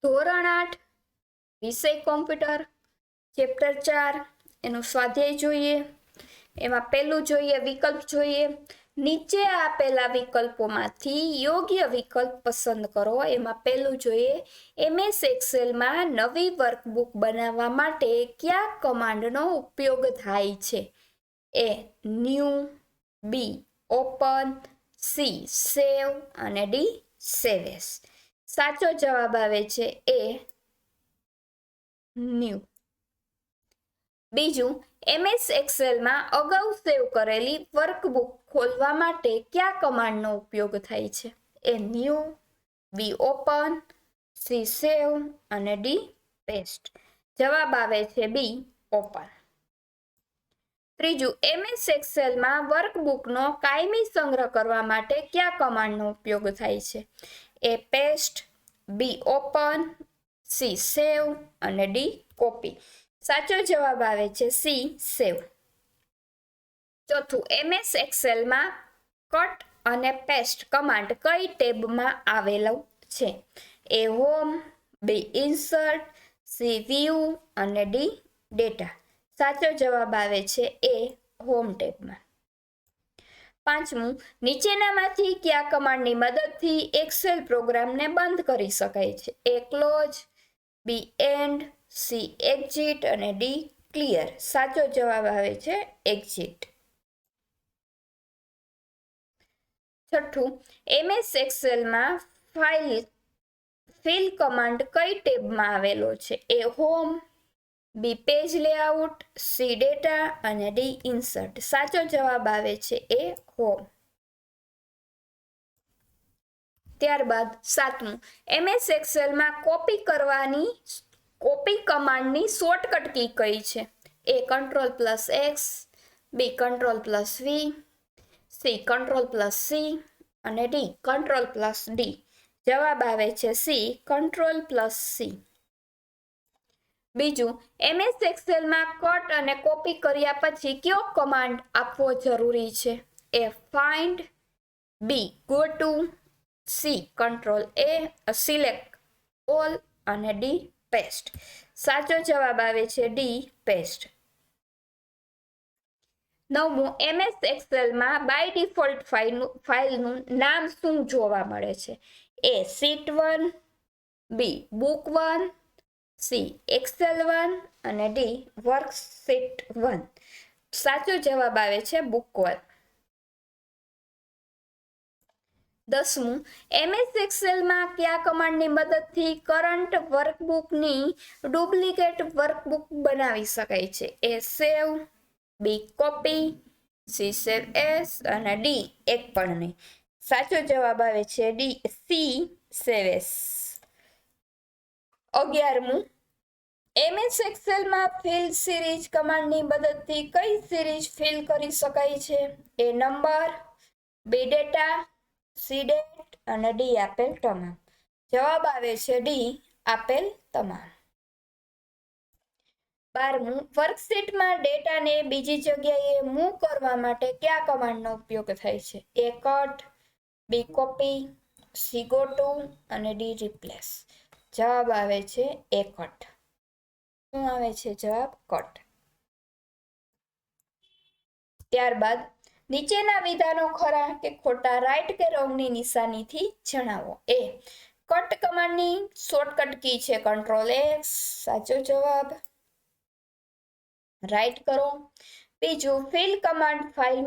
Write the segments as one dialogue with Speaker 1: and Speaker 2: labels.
Speaker 1: ધોરણ 8 વિષય computer chapter 4 એનું સ્વાધ્યાય જોઈએ. એમાં પહેલું જોઈએ વિકલ્પ જોઈએ. નીચે આપેલા વિકલ્પોમાંથી યોગ્ય વિકલ્પ પસંદ કરો. એમાં પહેલું જોઈએ MS એક્સેલમાં નવી વર્કબુક બનાવવા માટે કયા કમાન્ડનો ઉપયોગ થાય છે? એ ન્યૂ, બી ઓપન, સી સેવ અને ડી સેવ એસ. સાચો જવાબ આવે છે એ ન્યૂ. બીજું MS એક્સેલમાં અગાઉ સેવ કરેલી વર્કબુક ખોલવા માટે કયા કમાન્ડનો ઉપયોગ થાય છે? એ ન્યૂ, બી ઓપન, સી સેવ અને ડી પેસ્ટ. જવાબ આવે છે બી ઓપન. ત્રીજું MS એક્સેલમાં વર્કબુકનો કાયમી સંગ્રહ કરવા માટે કયા કમાન્ડનો ઉપયોગ થાય છે? એ પેસ્ટ, બી ઓપન, સી સેવ અને ડી કોપી. સાચો જવાબ આવે છે સી સેવ. ચોથું MS એક્સેલમાં કટ અને પેસ્ટ કમાન્ડ કઈ ટેબમાં આવેલો છે? એ હોમ, બી ઇન્સર્ટ, સી વ્યૂ અને ડી ડેટા. સાચો જવાબ આવે છે એ હોમ ટેબમાં. પાંચમું નીચેનામાંથી કયા કમાન્ડની મદદથી એક્સેલ પ્રોગ્રામને બંધ કરી શકાય છે? A close, B end, C exit અને ડી ક્લિયર. સાચો જવાબ આવે છે એક્ઝિટ. છઠ્ઠું MS એક્સેલમાં ફિલ કમાન્ડ કઈ ટેબમાં આવેલો છે? એ હોમ, બી પેજ લેઆઉટ, સી ડેટા અને ડી ઇન્સર્ટ. સાચો જવાબ આવે છે એ હોમ. ત્યારબાદ સાતમું MS એક્સેલમાં કોપી કમાન્ડની શોર્ટકટ કી કઈ છે? એ Ctrl+X, બી Ctrl+V, સી Ctrl+C અને ડી Ctrl+D. જવાબ આવે છે સી Ctrl+C. બીજું MS એક્સેલમાં કટ અને કોપી કર્યા પછી કયો કમાન્ડ આપવો જરૂરી છે? A find, B go to, C Ctrl+A select all અને ડી પેસ્ટ. સાચો જવાબ આવે છે ડી પેસ્ટ. નવમું MS એક્સેલમાં બાય ડિફોલ્ટ ફાઇલનું નામ શું જોવા મળે છે? A sheet 1, B book 1, C Excel 1 અને ડી વર્કશીટ 1. સાચો જવાબ આવે છે બુક 1. દસમું MS એક્સેલમાં કયા કમાન્ડની મદદથી કરંટ વર્કબુકની ડુપ્લિકેટ વર્કબુક બનાવી શકાય છે? એ સેવ, બી કોપી, સી સેવ એસ અને ડી એક પણ નહીં. સાચો જવાબ આવે છે ડી સી સેવ એસ. 11મું MS એક્સેલમાં ફિલ સિરીઝ કમાન્ડની મદદથી કઈ સિરીઝ ફિલ કરી શકાય છે? એ નંબર, બી ડેટા, સી ડેટ અને ડી આપેલ તમામ. જવાબ આવે છે ડી આપેલ તમામ. 12મું વર્કશીટમાં ડેટાને બીજી જગ્યાએ મૂવ કરવા માટે કયા કમાન્ડનો ઉપયોગ થાય છે? A cut, B copy, C go to અને ડી રિપ્લેસ. જવાબ આવે છે એ કટ. શું આવે છે જવાબ? કટ. ત્યારબાદ નીચેના વિધાનો ખરા કે ખોટા રાઈટ કે રોંગની નિશાનીથી જણાવો. એ કટ કમાન્ડની શોર્ટકટ કી છે Ctrl+X. સાચો જવાબ. રાઈટ કરો. બીજું ફિલ કમાન્ડ ફાઇલ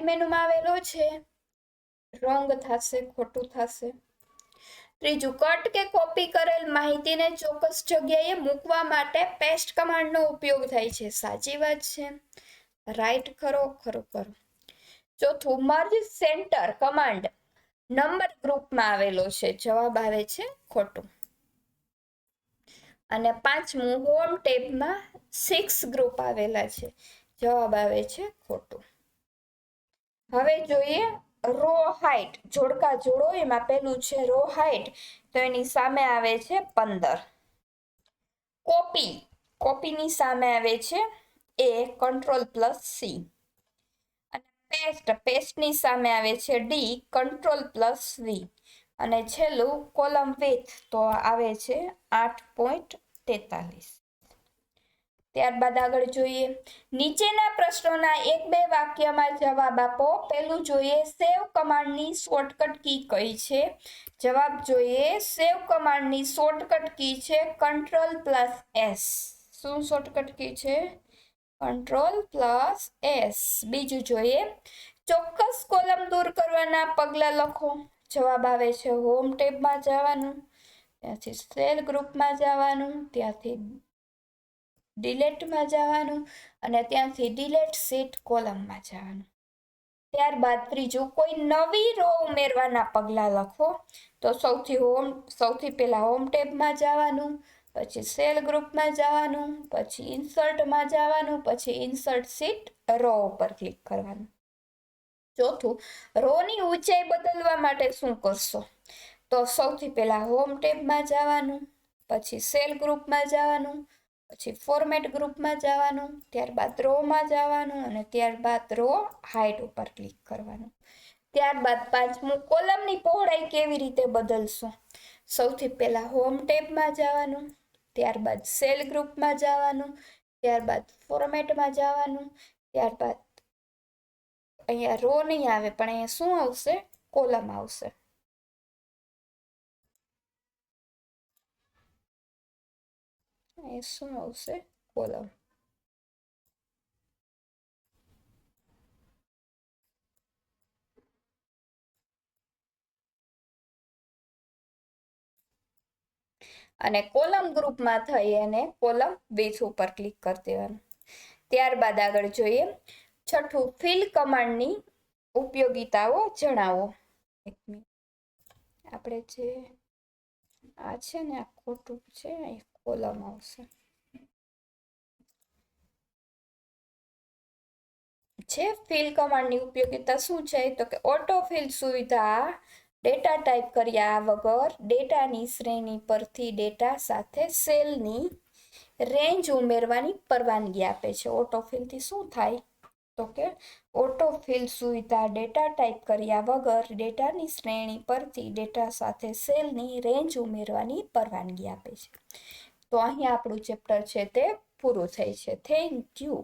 Speaker 1: મેનુમાં આવેલો છે. રોંગ થશે, ખોટું થશે. ત્રીજું કટ કે કોપી કરેલ માહિતીને ચોક્કસ જગ્યાએ મૂકવા માટે પેસ્ટ કમાન્ડનો ઉપયોગ થાય છે. સાચી વાત છે. રાઈટ કરો, ખરું કરો. ચોથું મર્જ સેન્ટર કમાન્ડ નંબર ગ્રુપમાં આવેલો છે. જવાબ આવે છે ખોટું. અને પાંચમું હોમ ટેબમાં 6 ગ્રુપ આવેલા છે. જવાબ આવે છે ખોટું. હવે જોઈએ રો હાઇટ. જોડકા જોડો. એમાં પેલું છે રો હાઇટ, તો એની સામે આવે છે 15. કોપીની સામે આવે છે એ Ctrl+C અને પેસ્ટની સામે આવે છે ડી Ctrl+V અને છેલ્લું કોલમ વિથ તો આવે છે 8.43. ત્યારબાદ આગળ જોઈએ નીચેના પ્રશ્નોના 1-2 વાક્યમાં જવાબ આપો. પહેલું જોઈએ સેવ કમાન્ડની શોર્ટકટ કી કઈ છે? જવાબ જોઈએ સેવ કમાન્ડની શોર્ટકટ કી છે Ctrl+S. શું શોર્ટકટ કી છે? Ctrl+S. બીજું જોઈએ ચોક્કસ કોલમ દૂર કરવાના પગલાં લખો. જવાબ આવે છે હોમ ટેબમાં જવાનું, ત્યાંથી સેલ ગ્રુપમાં જવાનું, ત્યાંથી ડિલેટમાં જવાનું અને ત્યાંથી ડિલેટ શીટ કોલમમાં જવાનું. ત્યારબાદ ત્રીજું કોઈ નવી રો ઉમેરવાના પગલાં લખો. તો સૌથી પહેલા હોમ ટેબમાં જવાનું, પછી સેલ ગ્રુપમાં જવાનું, પછી ઇન્સર્ટમાં જવાનું, પછી ઇન્સર્ટ શીટ રો ઉપર ક્લિક કરવાનું. ચોથું રોની ઊંચાઈ બદલવા માટે શું કરશો? તો સૌથી પહેલા હોમ ટેબમાં જવાનું, પછી સેલ ગ્રુપમાં જવાનું, પછી ફોર્મેટ ગ્રુપમાં જવાનું, ત્યારબાદ રોમાં જવાનું અને ત્યારબાદ રો હાઇટ ઉપર ક્લિક કરવાનું. ત્યારબાદ પાંચમું કોલમની પહોળાઈ કેવી રીતે બદલશો? સૌથી પહેલા હોમ ટેબમાં જવાનું, ત્યારબાદ સેલ ગ્રુપમાં જવાનું, ત્યારબાદ ફોર્મેટમાં જવાનું, ત્યારબાદ અહીંયા રો નહીં આવે પણ અહીંયા શું આવશે? કોલમ આવશે. અહીંયા શું આવશે? કોલમ. અને કોલમ ગ્રુપમાં થઈ અને કોલમ વિથ ઉપર ક્લિક કરી દેવાનું. ત્યારબાદ આગળ જોઈએ છઠ્ઠું ફિલ કમાન્ડની ઉપયોગિતાઓ જણાવો. આપણે જે આ છે ને આ ખોટું છે, અહીં કોલમ આવશે. છે ફિલ કમાન્ડની ઉપયોગિતા શું છે? તો કે ઓટો ફિલ સુવિધા ડેટા ટાઈપ કર્યા વગર ડેટાની શ્રેણી પરથી ડેટા સાથે સેલની રેન્જ ઉમેરવાની પરવાનગી આપે છે. ઓટોફિલથી શું થાય? તો કે ઓટોફિલ સુવિધા ડેટા ટાઈપ કર્યા વગર ડેટાની શ્રેણી પરથી ડેટા સાથે સેલની રેન્જ ઉમેરવાની પરવાનગી આપે છે. તો અહીંયા આપણું ચેપ્ટર છે તે પૂરું થાય છે. Thank you.